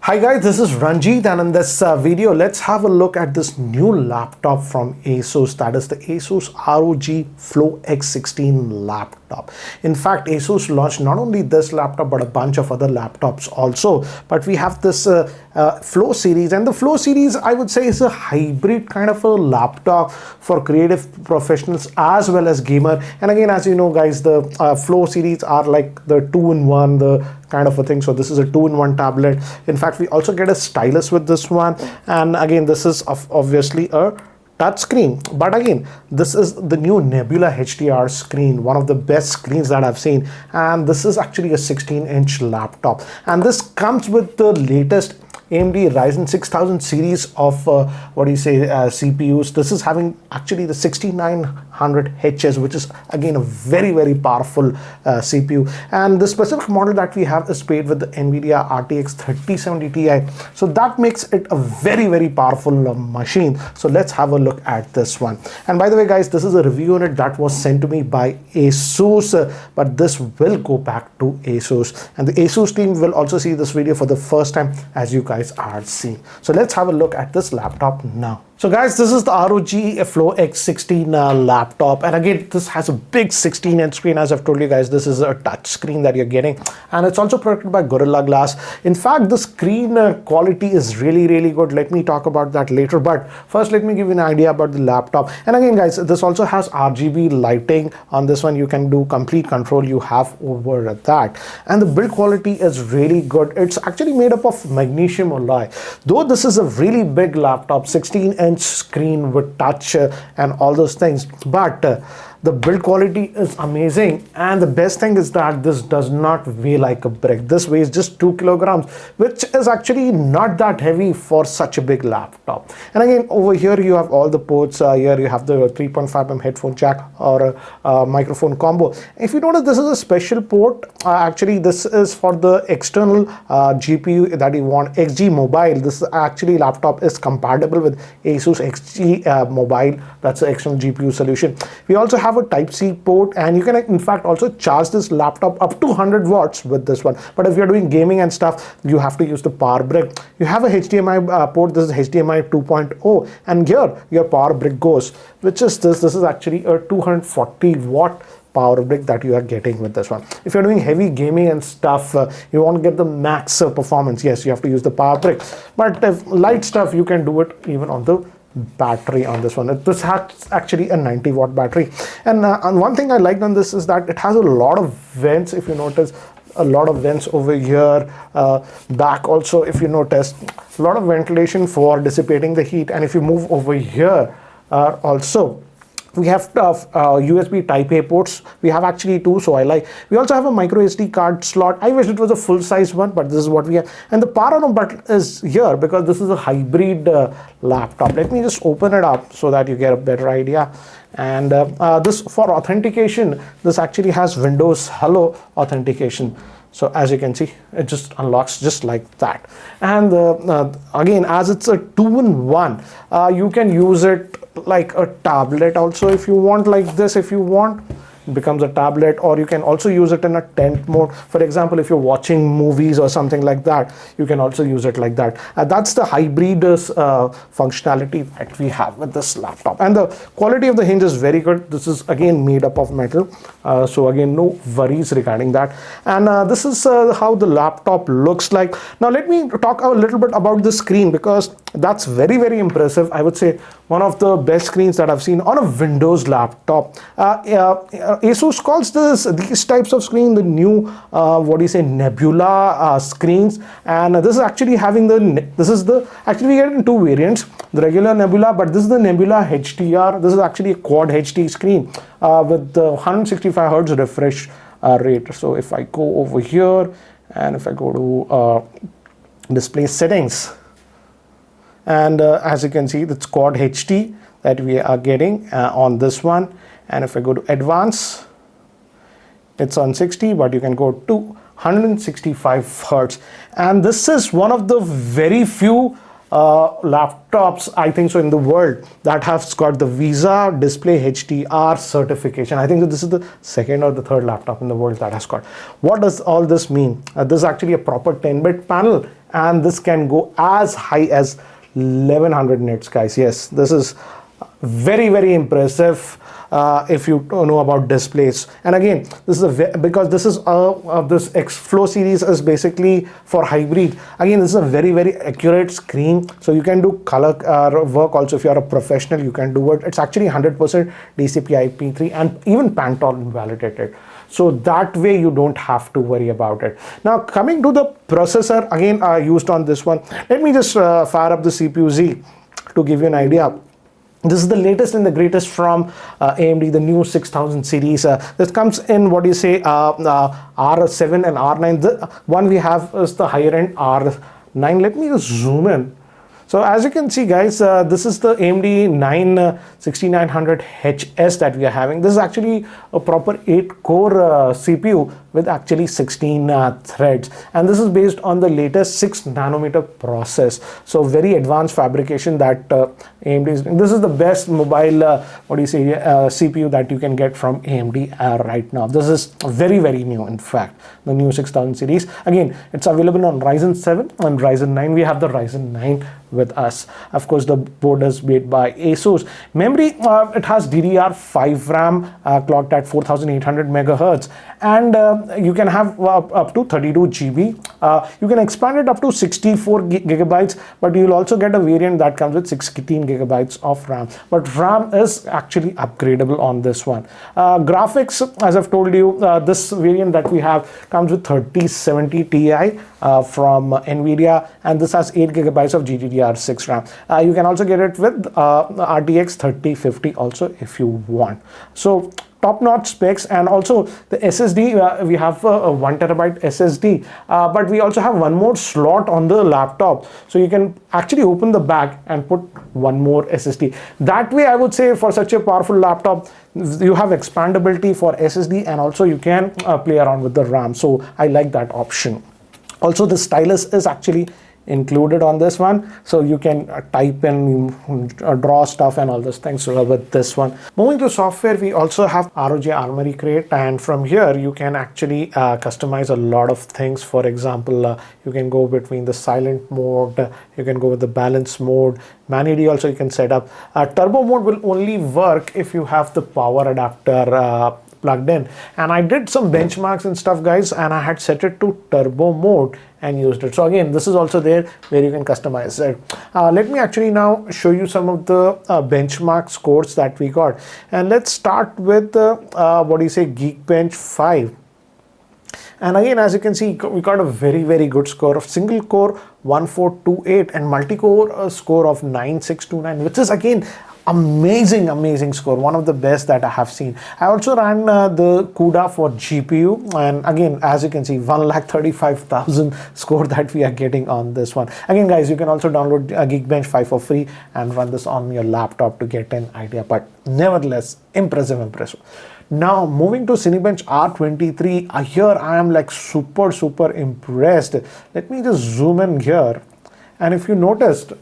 Hi guys, this is Ranjit, and in this video let's have a look at this new laptop from Asus, that is the Asus ROG Flow X16 laptop. In fact, Asus launched not only this laptop but a bunch of other laptops also, but we have this Flow series, and the Flow series I would say is a hybrid kind of a laptop for creative professionals as well as gamer. And again, as you know guys, the Flow series are like the two-in-one, the kind of a thing. So this is a two-in-one tablet. In fact, we also get a stylus with this one, and again this is obviously a touch screen, but again this is the new Nebula HDR screen, one of the best screens that I've seen, and this is actually a 16-inch laptop, and this comes with the latest AMD Ryzen 6000 series of CPUs. This is having actually the 6900HS, which is again a very powerful CPU, and the specific model that we have is paired with the Nvidia RTX 3070 Ti, so that makes it a very powerful machine. So let's have a look at this one. And by the way guys, this is a review unit that was sent to me by Asus, but this will go back to Asus, and the Asus team will also see this video for the first time, as you guys are seeing. So let's have a look at this laptop now. So guys, this is the ROG Flow X16 laptop, and again this has a big 16-inch screen. As I've told you guys, this is a touch screen that you're getting, and it's also protected by Gorilla Glass. In fact, the screen quality is really good. Let me talk about that later, but first let me give you an idea about the laptop. And again guys, this also has RGB lighting on this one. You can do complete control you have over that, and the build quality is really good. It's actually made up of magnesium alloy. Though this is a really big laptop, 16-inch screen with touch and all those things, but the build quality is amazing, and the best thing is that this does not weigh like a brick. This weighs just 2 kilograms, which is actually not that heavy for such a big laptop. And again, over here you have all the ports. Here you have the 3.5mm headphone jack or a microphone combo. If you notice, this is a special port. Actually this is for the external GPU that you want, XG Mobile. This actually laptop is compatible with Asus XG Mobile. That's the external GPU solution. We also have a Type-C port, and you can in fact also charge this laptop up to 100 watts with this one. But if you're doing gaming and stuff, you have to use the power brick. You have a HDMI port. This is HDMI 2.0, and here your power brick goes, which is this is actually a 240 watt power brick that you are getting with this one. If you're doing heavy gaming and stuff, you want to get the max performance, yes, you have to use the power brick. But if light stuff, you can do it even on the battery on this one. This has actually a 90 watt battery, and one thing I liked on this is that it has a lot of vents. If you notice, a lot of vents over here, back also, if you notice, a lot of ventilation for dissipating the heat. And if you move over here, also we have USB Type A ports. We have actually two, so I like. We also have a micro SD card slot. I wish it was a full-size one, but this is what we have. And the power on button is here because this is a hybrid laptop. Let me just open it up so that you get a better idea. And this, for authentication, this actually has Windows Hello authentication. So as you can see, it just unlocks just like that. And again, as it's a two-in-one, you can use it like a tablet also if you want, like this. If you want, it becomes a tablet, or you can also use it in a tent mode. For example, if you're watching movies or something like that, you can also use it like that. That's the hybrid functionality that we have with this laptop, and the quality of the hinge is very good. This is again made up of metal, so again no worries regarding that. And this is how the laptop looks like. Now let me talk a little bit about the screen, because that's very impressive. I would say one of the best screens that I've seen on a Windows laptop. Asus calls these types of screen the new Nebula screens, and this is actually having actually we get in two variants, the regular Nebula, but this is the Nebula HDR. This is actually a quad HD screen with the 165 Hz refresh rate. So if I go over here and if I go to display settings, and as you can see, it's quad HD that we are getting on this one. And if I go to advanced, it's on 60, but you can go to 165 Hz. And this is one of the very few laptops, I think so, in the world that have got the Visa Display HDR certification. I think that this is the second or the third laptop in the world that has got. What does all this mean? This is actually a proper 10-bit panel, and this can go as high as 1100 nits, guys. Yes, this is very, very impressive if you know about displays. And again, this is because this is this X Flow series is basically for hybrid. Again, this is a very, very accurate screen, so you can do color work also. If you are a professional, you can do it. It's actually 100% DCP-IP3 and even Pantone validated, so that way you don't have to worry about it. Now, coming to the processor, again used on this one, let me just fire up the CPU-Z to give you an idea. This is the latest and the greatest from AMD, the new 6000 series. This comes in, what do you say, R7 and R9. The one we have is the higher end R9. Let me just zoom in. So as you can see, guys, this is the AMD 6900HS that we are having. This is actually a proper 8-core CPU with actually 16 threads, and this is based on the latest 6nm process. So very advanced fabrication that AMD is doing. This is the best mobile CPU that you can get from AMD right now. This is very, very new. In fact, the new 6000 series, again, it's available on Ryzen 7 and Ryzen 9. We have the Ryzen 9 with us. Of course, the board is made by Asus. Memory, it has DDR5 RAM clocked at 4800 megahertz, and you can have up to 32 GB. You can expand it up to 64 gigabytes, but you'll also get a variant that comes with 16 gigabytes of RAM. But RAM is actually upgradable on this one. Graphics, as I've told you, this variant that we have comes with 3070 Ti from Nvidia, and this has 8 gigabytes of DDR6 RAM. You can also get it with RTX 3050 also if you want. So top-notch specs, and also the SSD, we have a 1 terabyte SSD, but we also have one more slot on the laptop, so you can actually open the back and put one more SSD. That way, I would say, for such a powerful laptop, you have expandability for SSD, and also you can play around with the RAM. So I like that option. Also, the stylus is actually included on this one, so you can type in, draw stuff and all those things with this one. Moving to software, we also have ROG Armory Crate, and from here you can actually customize a lot of things. For example, you can go between the silent mode, you can go with the balance mode, MANED also you can set up. Turbo mode will only work if you have the power adapter plugged in, and I did some benchmarks and stuff, guys, and I had set it to turbo mode and used it. So again, this is also there where you can customize it. Let me actually now show you some of the benchmark scores that we got, and let's start with Geekbench 5. And again, as you can see, we got a very, very good score of single core 1428 and multi-core score of 9629, which is again amazing score, one of the best that I have seen. I also ran the CUDA for GPU, and again, as you can see, 1,35,000 score that we are getting on this one. Again, guys, you can also download Geekbench 5 for free and run this on your laptop to get an idea, but nevertheless, impressive. Now, moving to Cinebench R23, here I am like super impressed. Let me just zoom in here, and if you noticed,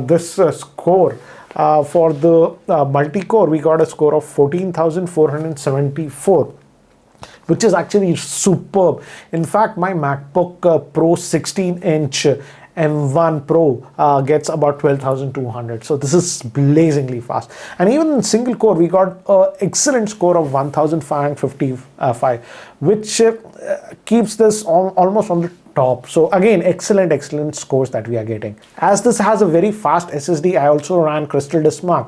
this score for the multi-core, we got a score of 14,474, which is actually superb. In fact, my MacBook Pro 16-inch M1 Pro gets about 12,200. So this is blazingly fast. And even in single core, we got an excellent score of 1,555, which keeps this almost on the top. So again, excellent scores that we are getting. As this has a very fast SSD, I also ran Crystal Disk Mark.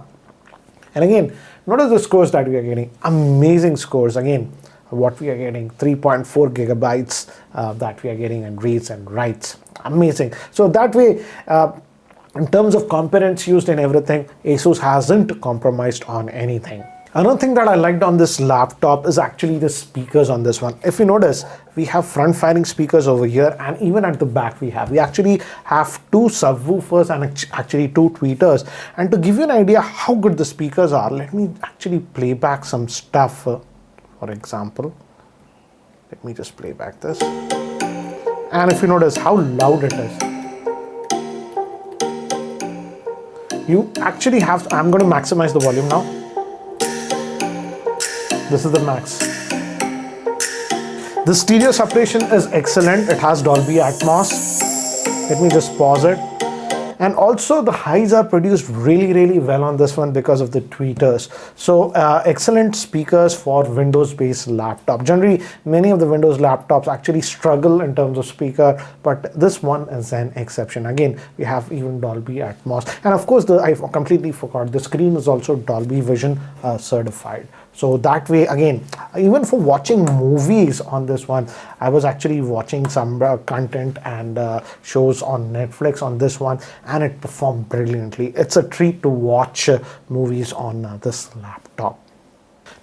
And again, notice the scores that we are getting. Amazing scores. Again, what we are getting, 3.4 gigabytes that we are getting in reads and writes. Amazing. So that way, in terms of components used and everything, Asus hasn't compromised on anything. Another thing that I liked on this laptop is actually the speakers on this one. If you notice, we have front-firing speakers over here, and even at the back we actually have 2 subwoofers and actually 2 tweeters. And to give you an idea how good the speakers are, let me actually play back some stuff. For example, let me just play back this. And if you notice how loud it is. you actually have, I'm going to maximize the volume now. This is the max. The stereo separation is excellent. It has Dolby Atmos. Let me just pause it. And also the highs are produced really well on this one because of the tweeters. So excellent speakers for Windows based laptop. Generally many of the Windows laptops actually struggle in terms of speaker, but this one is an exception. Again, we have even Dolby Atmos, and of course I completely forgot, the screen is also Dolby Vision certified. So that way, again, even for watching movies on this one, I was actually watching some content and shows on Netflix on this one, and it performed brilliantly. It's a treat to watch movies on this laptop.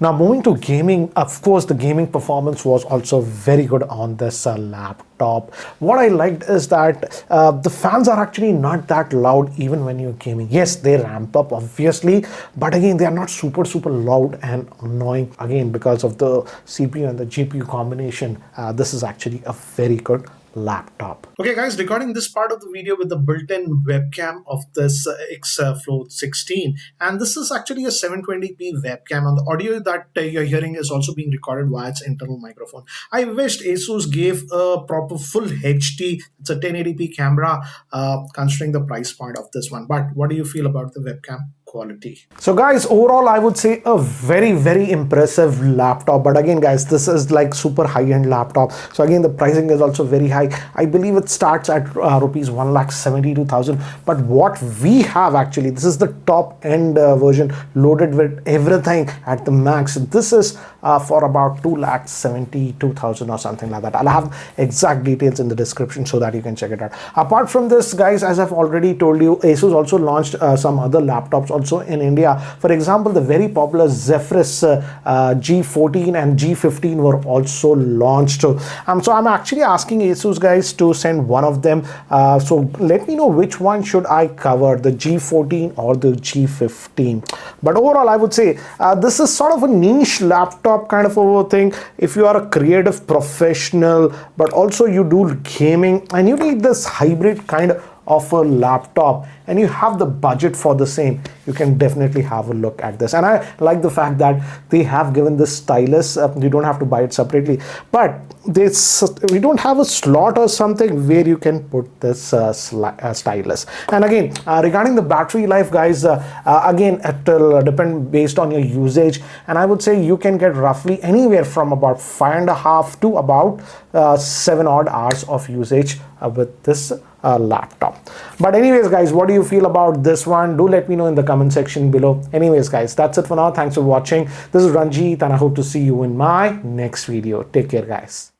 Now moving to gaming, of course the gaming performance was also very good on this laptop. What I liked is that the fans are actually not that loud even when you're gaming. Yes, they ramp up obviously, but again they are not super loud and annoying, again because of the CPU and the GPU combination. This is actually a very good laptop. Okay guys, recording this part of the video with the built-in webcam of this Flow X16, and this is actually a 720p webcam, and the audio that you're hearing is also being recorded via its internal microphone. I wished Asus gave a proper full HD, it's a 1080p camera considering the price point of this one. But what do you feel about the webcam quality? So guys, overall I would say a very impressive laptop, but again guys, this is like super high-end laptop, so again the pricing is also very high. I believe it starts at rupees 1,72,000, but what we have actually, this is the top end version loaded with everything at the max. This is for about 2,72,000 or something like that. I'll have exact details in the description so that you can check it out. Apart from this guys, as I've already told you, Asus also launched some other laptops also in India. For example, the very popular Zephyrus G14 and G15 were also launched. So I'm actually asking Asus guys to send one of them. So let me know which one should I cover, the G14 or the G15. But overall I would say this is sort of a niche laptop kind of a thing. If you are a creative professional but also you do gaming and you need this hybrid kind of a laptop and you have the budget for the same, you can definitely have a look at this. And I like the fact that they have given this stylus. You don't have to buy it separately, but we don't have a slot or something where you can put this stylus. And again, regarding the battery life guys, again it will depend based on your usage, and I would say you can get roughly anywhere from about 5.5 to about 7 odd hours of usage with this laptop. But anyways guys, what do you feel about this one? Do let me know in the comment section below. Anyways guys, that's it for now. Thanks for watching. This is Ranjit and I hope to see you in my next video. Take care guys.